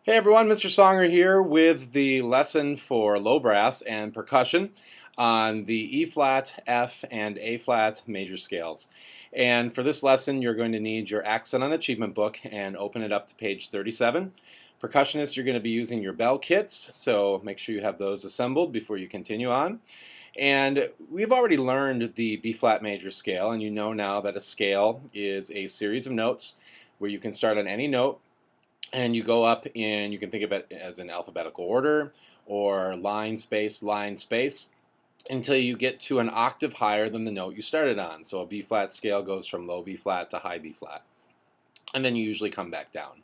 Hey everyone, Mr. Songer here with the lesson for low brass and percussion on the E flat, F, and A flat major scales. And for this lesson, you're going to need your Accent on Achievement book and open it up to page 37. Percussionists, you're going to be using your bell kits, so make sure you have those assembled before you continue on. And we've already learned the B flat major scale, and you know now that a scale is a series of notes where you can start on any note and you go up in, you can think of it as in alphabetical order or line space, until you get to an octave higher than the note you started on. So a B flat scale goes from low B flat to high B flat. And then you usually come back down.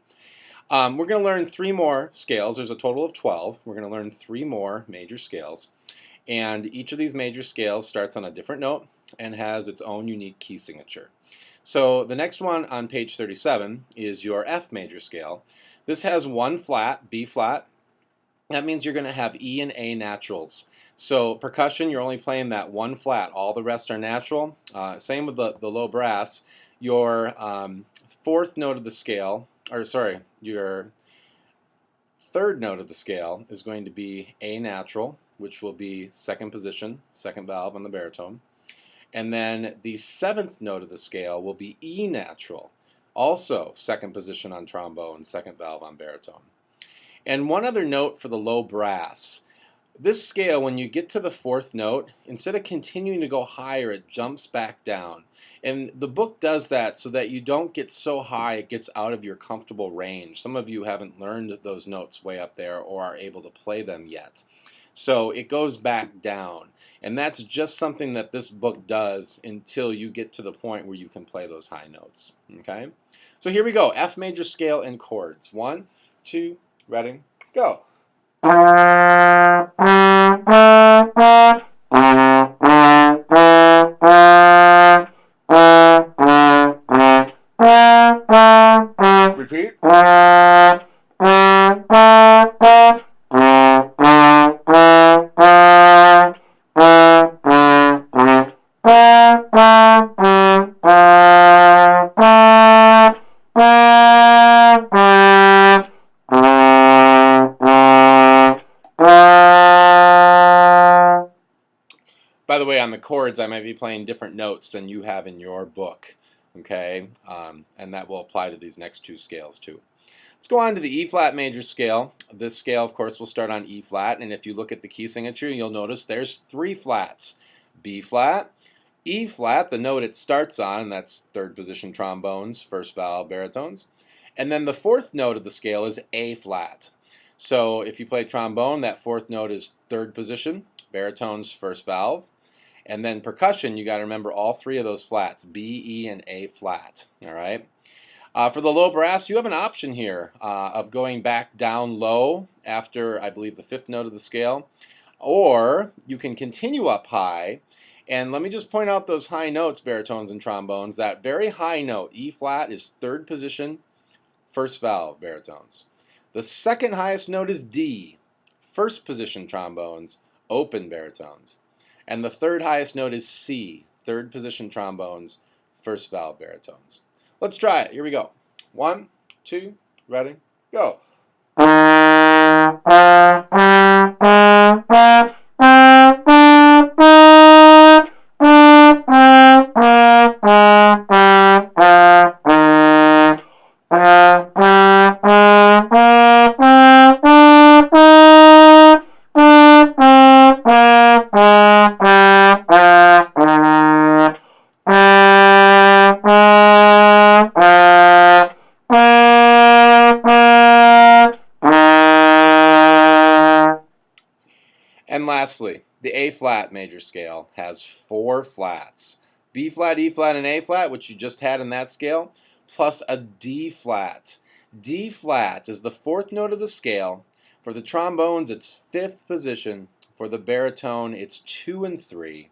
We're going to learn 3 more scales. There's a total of 12. We're going to learn 3 more major scales. And each of these major scales starts on a different note and has its own unique key signature. So the next one on page 37 is your F major scale. This has 1 flat, B flat. That means you're going to have E and A naturals. So percussion, you're only playing that 1 flat. All the rest are natural. Same with the low brass. Your 4th note of the scale, or sorry, your 3rd note of the scale is going to be A natural, which will be 2nd position, 2nd valve on the baritone. And then the 7th note of the scale will be E natural, also 2nd position on trombone, 2nd valve on baritone. And one other note for the low brass. This scale, when you get to the 4th note, instead of continuing to go higher, it jumps back down. And the book does that so that you don't get so high it gets out of your comfortable range. Some of you haven't learned those notes way up there or are able to play them yet. So it goes back down. And that's just something that this book does until you get to the point where you can play those high notes. Okay? So here we go. F major scale and chords. 1, 2, ready, go. Repeat. By the way, on the chords, I might be playing different notes than you have in your book, okay? And that will apply to these next 2 scales too. Let's go on to the E flat major scale. This scale, of course, will start on E flat, and if you look at the key signature, you'll notice there's 3 flats. B flat, E flat, the note it starts on, and that's 3rd position trombones, 1st valve baritones. And then the 4th note of the scale is A flat. So if you play trombone, that 4th note is 3rd position, baritones, 1st valve. And then percussion, you got to remember all 3 of those flats, B, E, and A flat. All right. For the low brass, you have an option here of going back down low after, I believe, the 5th note of the scale, or you can continue up high. And let me just point out those high notes, baritones and trombones. That very high note, E flat, is 3rd position, 1st valve baritones. The 2nd highest note is D, 1st position trombones, open baritones. And the 3rd highest note is C, 3rd position trombones, 1st valve baritones. Let's try it. Here we go. 1, 2, ready, go. And lastly, the A flat major scale has 4 flats. B flat, E flat, and A flat, which you just had in that scale, plus a D flat. D flat is the 4th note of the scale. For the trombones, it's 5th position. For the baritone, it's 2 and 3.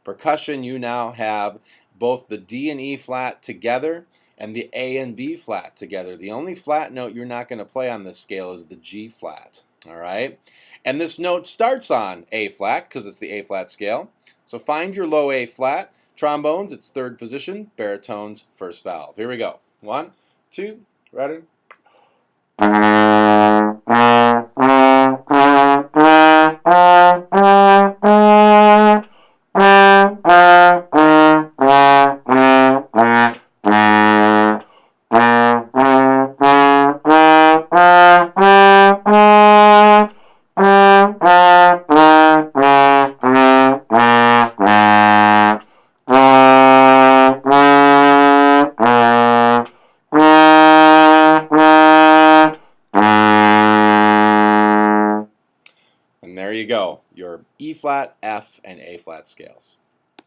Percussion, you now have both the D and E flat together and the A and B flat together. The only flat note you're not going to play on this scale is the G flat. All right? And this note starts on A flat because it's the A flat scale. So find your low A flat. Trombones, it's 3rd position. Baritones, 1st valve. Here we go. 1, 2, ready? And there you go, your E flat, F, and A flat scales.